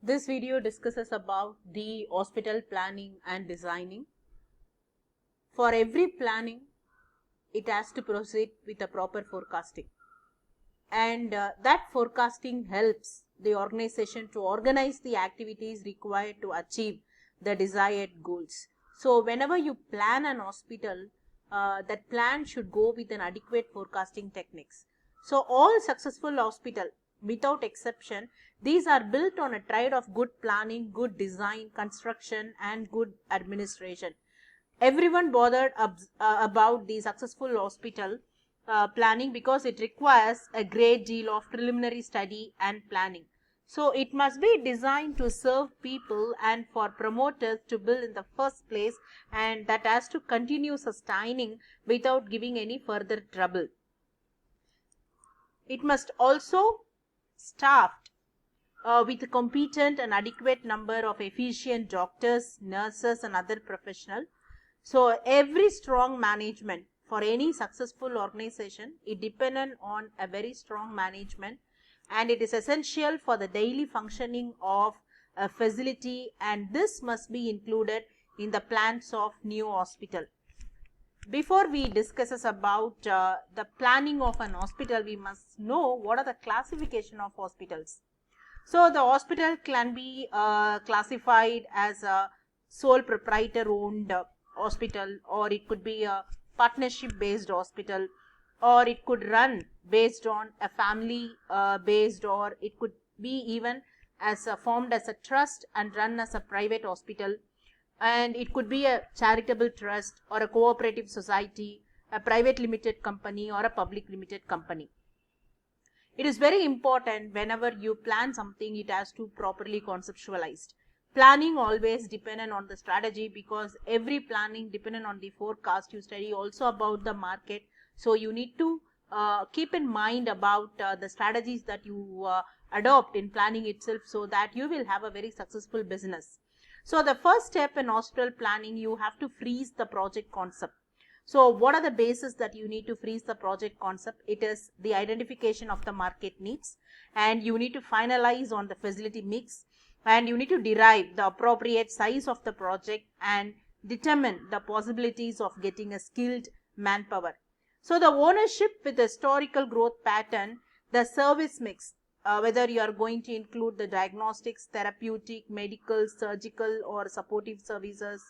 This video discusses about the hospital planning and designing. For every planning, it has to proceed with a proper forecasting. And that forecasting helps the organization to organize the activities required to achieve the desired goals. So whenever you plan an hospital, that plan should go with an adequate forecasting techniques. So all successful hospital, without exception, these are built on a triad of good planning, good design, construction, and good administration. Everyone bothered about the successful hospital planning because it requires a great deal of preliminary study and planning. So it must be designed to serve people and for promoters to build in the first place, and that has to continue sustaining without giving any further trouble. It must also staffed with a competent and adequate number of efficient doctors, nurses, and other professionals. So every strong management for any successful organization, it dependent on a very strong management, and it is essential for the daily functioning of a facility, and this must be included in the plans of new hospital. Before we discusses about the planning of an hospital, we must know what are the classification of hospitals. So the hospital can be classified as a sole proprietor owned hospital, or it could be a partnership based hospital, or it could run based on a family based, or it could be even as formed as a trust and run as a private hospital, and it could be a charitable trust or a cooperative society, a private limited company, or a public limited company. It is very important whenever you plan something, it has to properly conceptualized. Planning always dependent on the strategy, because every planning dependent on the forecast. You study also about the market, so you need to keep in mind about the strategies that you adopt in planning itself, so that you will have a very successful business. So the first step in hospital planning, you have to freeze the project concept. So what are the bases that you need to freeze the project concept? It is the identification of the market needs, and you need to finalize on the facility mix, and you need to derive the appropriate size of the project and determine the possibilities of getting a skilled manpower. So the ownership with the historical growth pattern, the service mix, whether you are going to include the diagnostics, therapeutic, medical, surgical, or supportive services,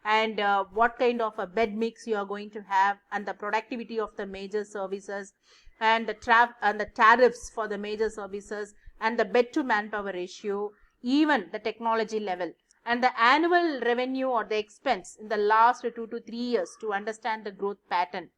and what kind of a bed mix you are going to have, and the productivity of the major services, and the tariffs for the major services, and the bed to manpower ratio, even the technology level, and the annual revenue or the expense in the last 2 to 3 years to understand the growth pattern.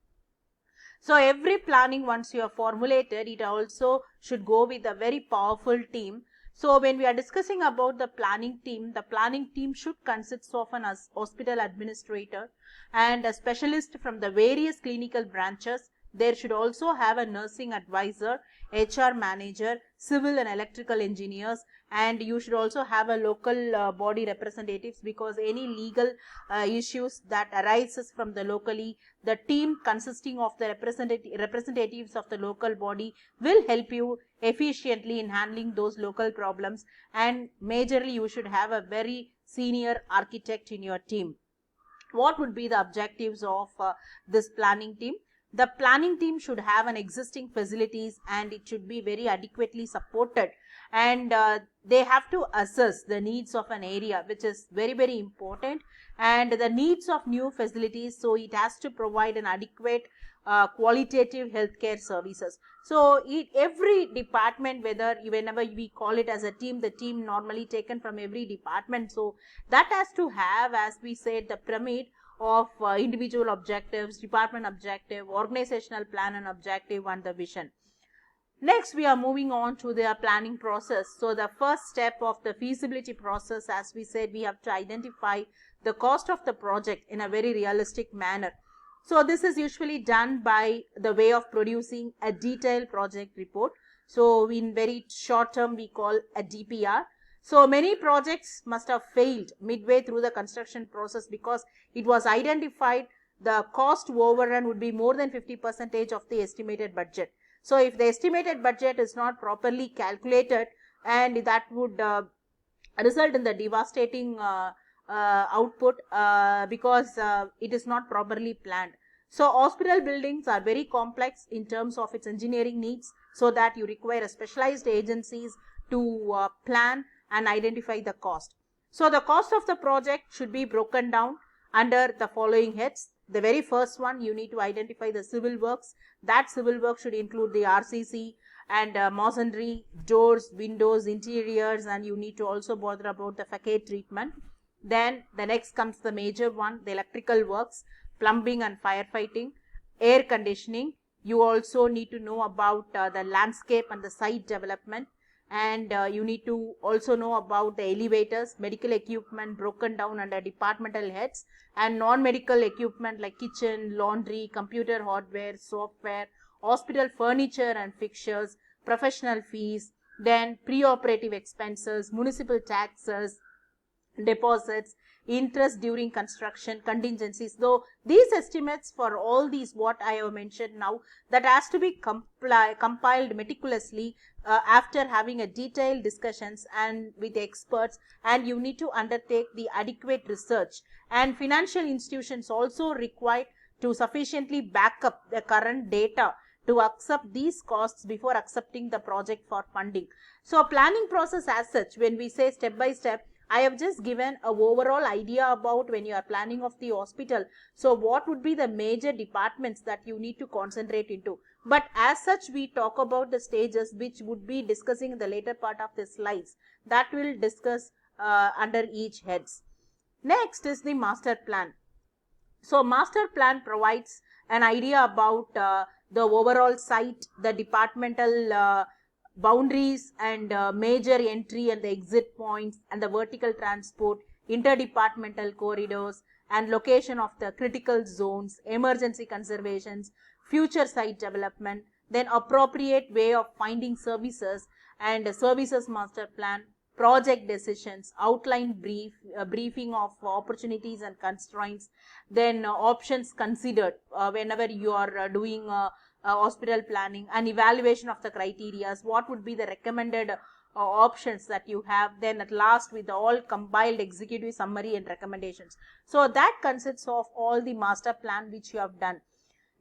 So every planning, once you have formulated, it also should go with a very powerful team. So when we are discussing about the planning team should consist of an hospital administrator and a specialist from the various clinical branches. There should also have a nursing advisor, HR manager, civil and electrical engineers, and you should also have a local body representatives, because any legal issues that arises from the locally, the team consisting of the representatives of the local body will help you efficiently in handling those local problems. And majorly, you should have a very senior architect in your team. What would be the objectives of this planning team? The planning team should have an existing facilities, and it should be very adequately supported, and they have to assess the needs of an area, which is very very important, and the needs of new facilities. So it has to provide an adequate qualitative healthcare services. So every department, whenever we call it as a team, the team normally taken from every department, so that has to have, as we said, the pyramid of individual objectives, department objective, organizational plan and objective, and the vision. Next, we are moving on to the planning process. So the first step of the feasibility process, as we said, we have to identify the cost of the project in a very realistic manner. So this is usually done by the way of producing a detailed project report. So in very short term, we call a DPR. So many projects must have failed midway through the construction process, because it was identified the cost overrun would be more than 50% of the estimated budget. So if the estimated budget is not properly calculated, and that would result in the devastating output because it is not properly planned. So hospital buildings are very complex in terms of its engineering needs, so that you require specialized agencies to plan and identify the cost. So the cost of the project should be broken down under the following heads. The very first one, you need to identify the civil works. That civil work should include the RCC and masonry, doors, windows, interiors, and you need to also bother about the facade treatment. Then the next comes the major one, the electrical works, plumbing and firefighting, air conditioning. You also need to know about the landscape and the site development, and you need to also know about the elevators, medical equipment broken down under departmental heads, and non-medical equipment like kitchen, laundry, computer hardware, software, hospital furniture and fixtures, professional fees, then pre-operative expenses, municipal taxes, deposits, interest during construction, contingencies. Though these estimates for all these what I have mentioned now, that has to be compiled meticulously after having a detailed discussions and with experts, and you need to undertake the adequate research, and financial institutions also required to sufficiently back up the current data to accept these costs before accepting the project for funding. So planning process as such, when we say step by step, I have just given a overall idea about when you are planning of the hospital. So what would be the major departments that you need to concentrate into? But as such, we talk about the stages which would be discussing in the later part of the slides that will discuss under each heads. Next is the master plan. So master plan provides an idea about the overall site, the departmental boundaries, and major entry and the exit points, and the vertical transport, interdepartmental corridors, and location of the critical zones, emergency conservations, future site development, then appropriate way of finding services, and services master plan, project decisions, outline briefing of opportunities and constraints, then options considered whenever you are doing hospital planning, and evaluation of the criteria, what would be the recommended options that you have, then at last with the all compiled executive summary and recommendations. So that consists of all the master plan which you have done.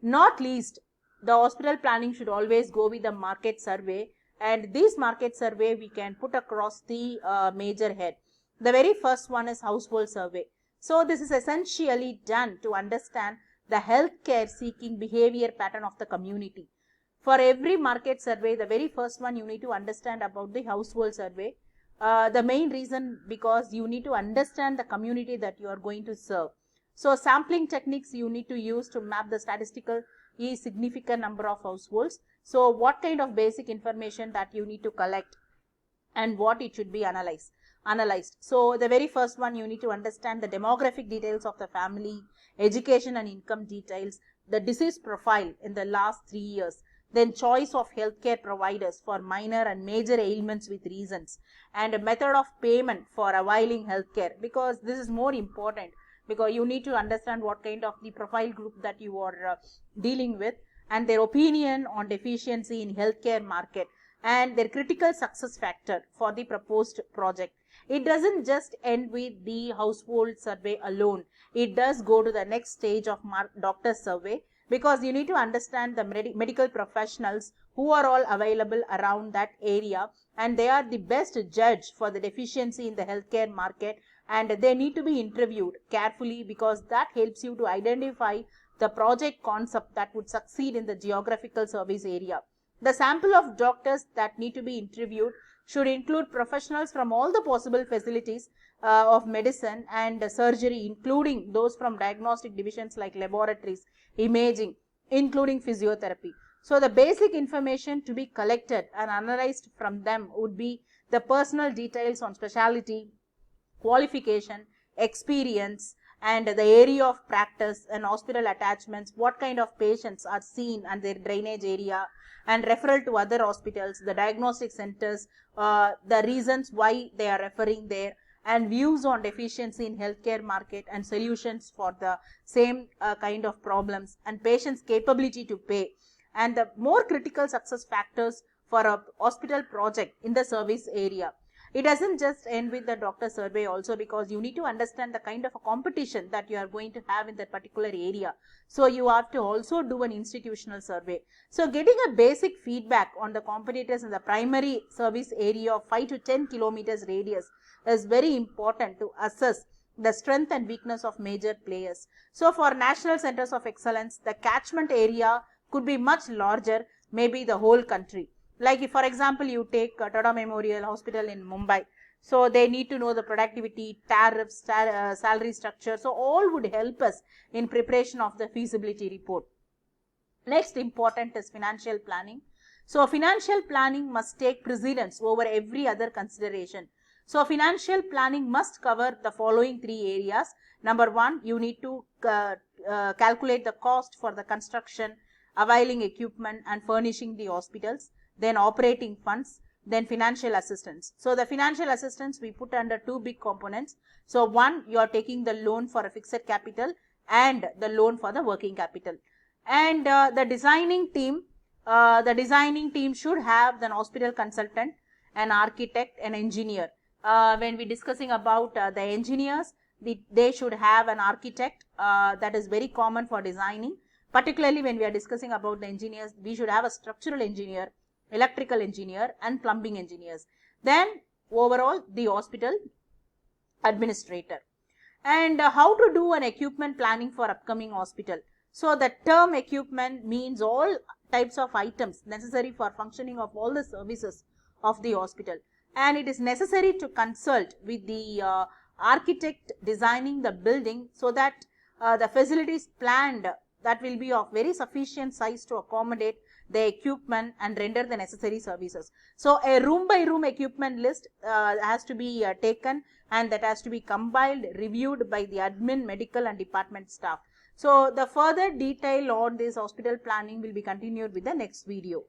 Not least, the hospital planning should always go with the market survey, and this market survey we can put across the major head. The very first one is household survey. So this is essentially done to understand the healthcare seeking behavior pattern of the community. For every market survey, the very first one you need to understand about the household survey. The main reason, because you need to understand the community that you are going to serve. So sampling techniques you need to use to map the statistical significant number of households. So what kind of basic information that you need to collect and what it should be analyzed. So the very first one, you need to understand the demographic details of the family, education and income details, the disease profile in the last 3 years, then choice of healthcare providers for minor and major ailments with reasons, and a method of payment for availing healthcare, because this is more important, because you need to understand what kind of the profile group that you are dealing with, and their opinion on deficiency in healthcare market, and their critical success factor for the proposed project. It doesn't just end with the household survey alone. It does go to the next stage of doctor survey, because you need to understand the medical professionals who are all available around that area, and they are the best judge for the deficiency in the healthcare market, and they need to be interviewed carefully, because that helps you to identify the project concept that would succeed in the geographical service area. The sample of doctors that need to be interviewed should include professionals from all the possible facilities of medicine and surgery, including those from diagnostic divisions like laboratories, imaging, including physiotherapy. So the basic information to be collected and analyzed from them would be the personal details on specialty, qualification, experience, and the area of practice and hospital attachments, what kind of patients are seen and their drainage area, and referral to other hospitals, the diagnostic centers, the reasons why they are referring there, and views on deficiency in healthcare market and solutions for the same kind of problems, and patients' capability to pay, and the more critical success factors for a hospital project in the service area. It doesn't just end with the doctor survey also, because you need to understand the kind of a competition that you are going to have in that particular area. So you have to also do an institutional survey. So getting a basic feedback on the competitors in the primary service area of 5 to 10 kilometers radius is very important to assess the strength and weakness of major players. So for national centers of excellence, the catchment area could be much larger, maybe the whole country. Like if, for example, you take Tata Memorial Hospital in Mumbai, so they need to know the productivity, tariffs, salary structure. So all would help us in preparation of the feasibility report. Next important is financial planning. So financial planning must take precedence over every other consideration. So financial planning must cover the following three areas. Number one, you need to calculate the cost for the construction, availing equipment and furnishing the hospitals, then operating funds, then financial assistance. So the financial assistance we put under two big components. So one, you are taking the loan for a fixed capital and the loan for the working capital. And the designing team should have an hospital consultant, an architect, an engineer. When we discussing about the engineers, they should have an architect. That is very common for designing. Particularly when we are discussing about the engineers, we should have a structural engineer, electrical engineer and plumbing engineers. Then overall the hospital administrator. And how to do an equipment planning for upcoming hospital. So the term equipment means all types of items necessary for functioning of all the services of the hospital. And it is necessary to consult with the architect designing the building, so that the facilities planned that will be of very sufficient size to accommodate the equipment and render the necessary services. So a room by room equipment list has to be taken, and that has to be compiled, reviewed by the admin, medical and department staff. So the further detail on this hospital planning will be continued with the next video.